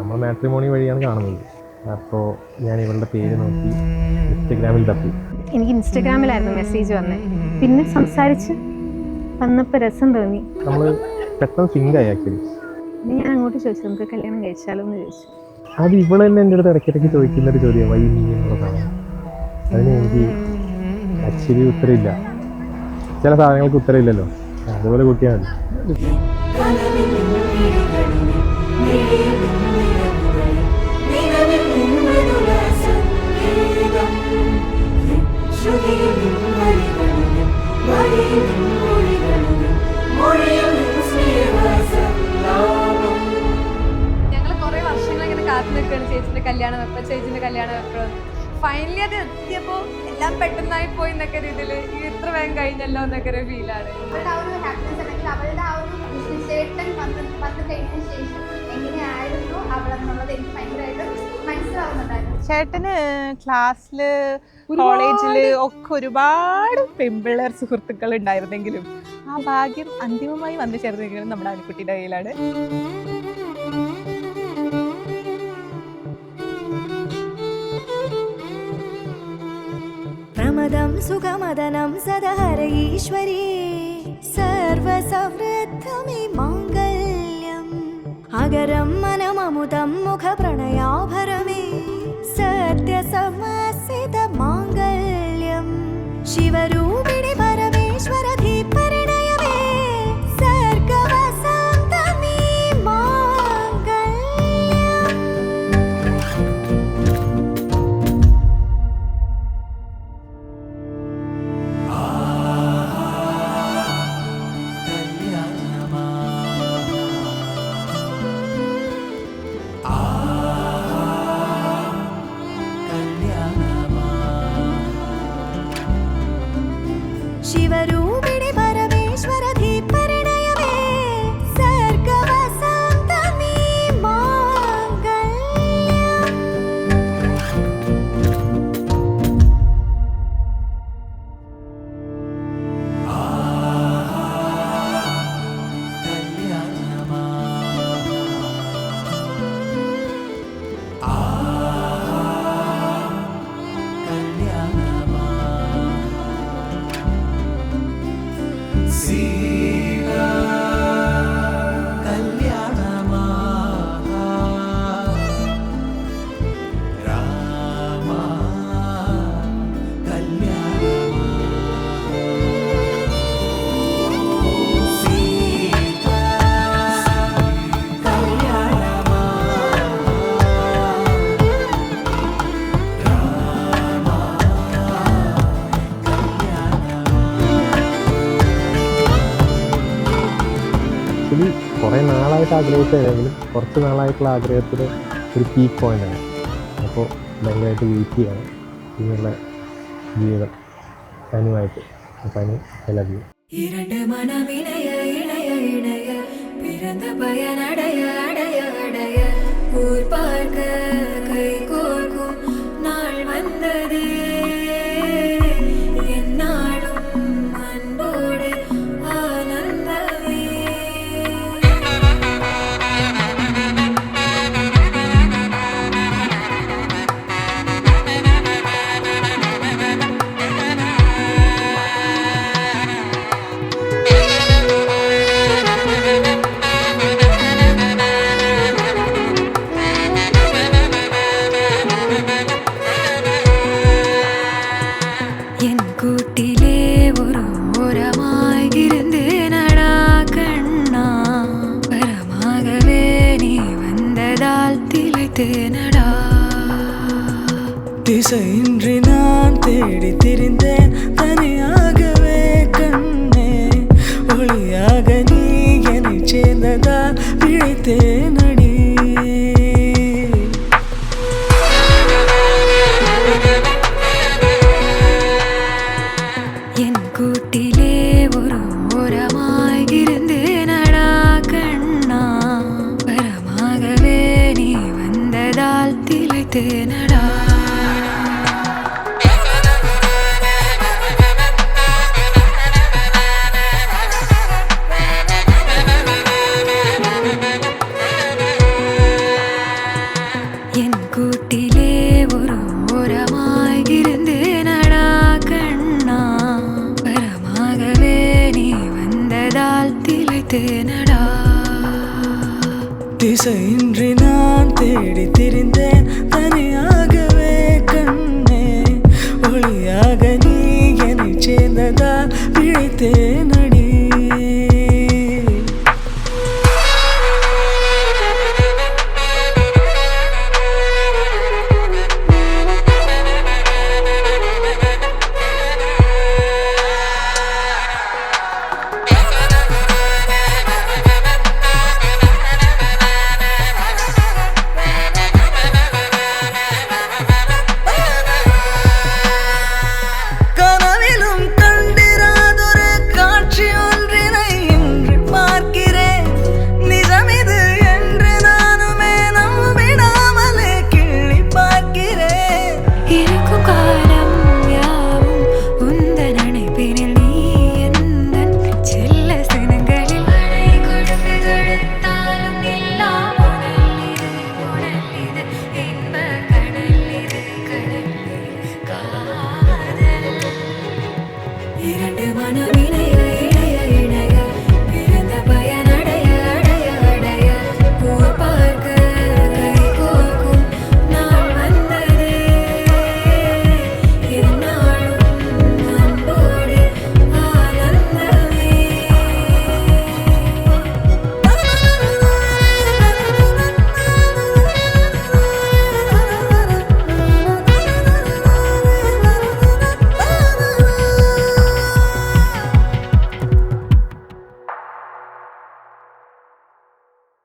നമ്മൾ മാട്രിമോണി വഴിയാണ് കാണുന്നത്. അപ്പോൾ ഞാൻ ഇവളുടെ പേര് നോക്കി ഇൻസ്റ്റഗ്രാമിൽ തപ്പി. എനിക്ക് ഇൻസ്റ്റഗ്രാമിലായിരുന്നു മെസ്സേജ് വന്നത്. പിന്നെ സംസാരിച്ച് വന്നപ്പോൾ രസം തോന്നി. നമ്മൾ പെട്ടെന്ന് സിങ്കായി ആക്ച്വലി. പിന്നെ ഞാൻ അങ്ങോട്ട് ചോദിച്ചു, നമുക്ക് കല്യാണം കഴിച്ചാലോ എന്ന് ചോദിച്ചു. അത് ഇവള് തന്നെ എൻ്റെ അടുത്ത് ഇടയ്ക്കിടയ്ക്ക് ചോദിക്കുന്നൊരു ചോദ്യം, വൈ നീ എന്നുള്ളതാണ്. അതിന് എനിക്ക് ആക്ച്വലി ഉത്തരമില്ല. ചില സാധനങ്ങൾക്ക് ഉത്തരമില്ലല്ലോ, അതുപോലെ കുട്ടിയാണ്. ഞങ്ങൾ കുറെ വർഷങ്ങൾ ഇങ്ങനെ കാത്തു നിൽക്കുകയാണ് ചേച്ചിന്റെ കല്യാണം എപ്പോൾ, ചേച്ചിന്റെ കല്യാണം എപ്പോഴും. ഫൈനലി അത് എത്തിയപ്പോൾ എല്ലാം പെട്ടെന്നായി പോയി എന്നൊക്കെ രീതിയിൽ ഇത്ര വേഗം കഴിഞ്ഞല്ലോ എന്നൊക്കെ ഒരു ഫീലാണ്. അവളുടെ ആ ഒരു ഹാപ്പിനെസ് അല്ലെങ്കിൽ അവളുടെ ആ ഒരു ചേട്ടൻ വന്നു കഴിഞ്ഞതിന് ശേഷം എങ്ങനെയായിരുന്നു അവളെന്നുള്ളത് എനിക്ക് ഭയങ്കരമായിട്ട് മനസ്സിലാവുന്നുണ്ടായിരുന്നു. ചേട്ടന് ക്ലാസ്സില് കോളേജില് ഒക്കെ ഒരുപാട് പെൺപിള്ളേർ സുഹൃത്തുക്കൾ ഉണ്ടായിരുന്നെങ്കിലും ആ ഭാഗ്യം അന്തിമമായി വന്നു ചേർന്നെങ്കിലും നമ്മുടെ അനുക്കുട്ടിയുടെ കയ്യിലാണ്. പ്രമദം സുഖമദനം സദഹര ഈശ്വരീ സർവസമൃദ്ധമേ മാംഗല്യം അഗരം മനമമുദം മുഖപ്രണയാഭരമേ സത്യസമസിത മാംഗല്യം ശിവരൂപിണി പരമേശ്വരധി പരിണയമേ സർഗവസന്തമേ മാംഗല്യം. ശിവരൂപിണി പരമേശ്വരധി പരിണയമേ സർഗവസന്തമേ മാംഗല്യം. ആക്ച്വലി കുറേ നാളായിട്ട് ആഗ്രഹിച്ചതാണെങ്കിലും കുറച്ച് നാളായിട്ടുള്ള ആഗ്രഹത്തിന് ഒരു പീക്ക് പോയിൻ്റാണ്. അപ്പോൾ ഭയങ്കരമായിട്ട് വെയിറ്റ് ചെയ്യാണ് ഇതിനുള്ള ജീവിതം അനുവായിട്ട്. അപ്പം അതിന് ഐ ലവ് യു. இரண்டு மனமிணைய இணைய இணைய பிறந்த பயனடைய அடைய அடைய ஊர் பார்க்க கை கோர்க்கும் நாள் வந்ததே என்னாலும் அன்போடு ஆனந்தமே. என் கூட்டிலே ஒரு ஓரமாய் இருந்தேனடா கண்ணா வரமாகவே நீ வந்ததால் திளைத்தேனடா. திசையின்றி நான் தேடி திரிந்தேன் தனியாகவே கண்ணே ஒளியாக நீ என்னை சேர்ந்ததால் பிழைத்தேனடி. என் கூட்டிலே ஒரு ஓரமாய் இருந்தேனடா கண்ணா வரமாகவே நீ வந்ததால் திளைத்தேனடா. பிழைத்தேனடா. திசையின்றி நான் தேடி திரிந்தேன் தனியாகவே கண்ணே, ஒளியாக நீ என்னை சேர்ந்ததால் பிழைத்தேனடா.